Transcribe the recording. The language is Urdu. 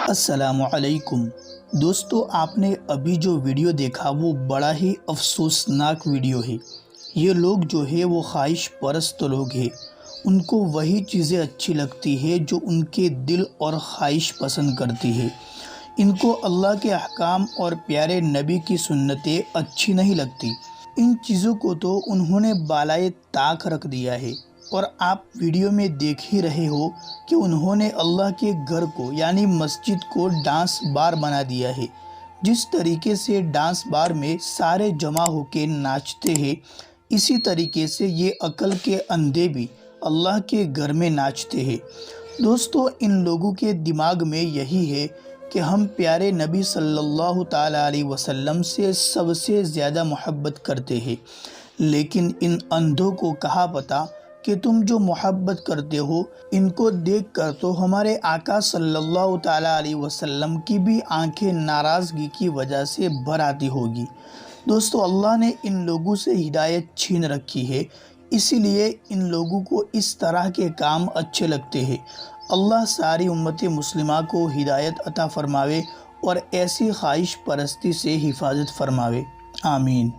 السلام علیکم دوستو، آپ نے ابھی جو ویڈیو دیکھا وہ بڑا ہی افسوسناک ویڈیو ہے۔ یہ لوگ جو ہے وہ خواہش پرست لوگ ہیں۔ ان کو وہی چیزیں اچھی لگتی ہے جو ان کے دل اور خواہش پسند کرتی ہے۔ ان کو اللہ کے احکام اور پیارے نبی کی سنتیں اچھی نہیں لگتی۔ ان چیزوں کو تو انہوں نے بالائے طاق رکھ دیا ہے، اور آپ ویڈیو میں دیکھ ہی رہے ہو کہ انہوں نے اللہ کے گھر کو یعنی مسجد کو ڈانس بار بنا دیا ہے۔ جس طریقے سے ڈانس بار میں سارے جمع ہو کے ناچتے ہیں، اسی طریقے سے یہ عقل کے اندھے بھی اللہ کے گھر میں ناچتے ہیں۔ دوستو، ان لوگوں کے دماغ میں یہی ہے کہ ہم پیارے نبی صلی اللہ تعالیٰ علیہ وسلم سے سب سے زیادہ محبت کرتے ہیں، لیکن ان اندھوں کو کہا پتہ کہ تم جو محبت کرتے ہو ان کو دیکھ کر تو ہمارے آقا صلی اللہ تعالیٰ علیہ وسلم کی بھی آنکھیں ناراضگی کی وجہ سے بھر آتی ہوگی۔ دوستو، اللہ نے ان لوگوں سے ہدایت چھین رکھی ہے، اسی لیے ان لوگوں کو اس طرح کے کام اچھے لگتے ہیں۔ اللہ ساری امت مسلمہ کو ہدایت عطا فرماوے اور ایسی خواہش پرستی سے حفاظت فرماوے، آمین۔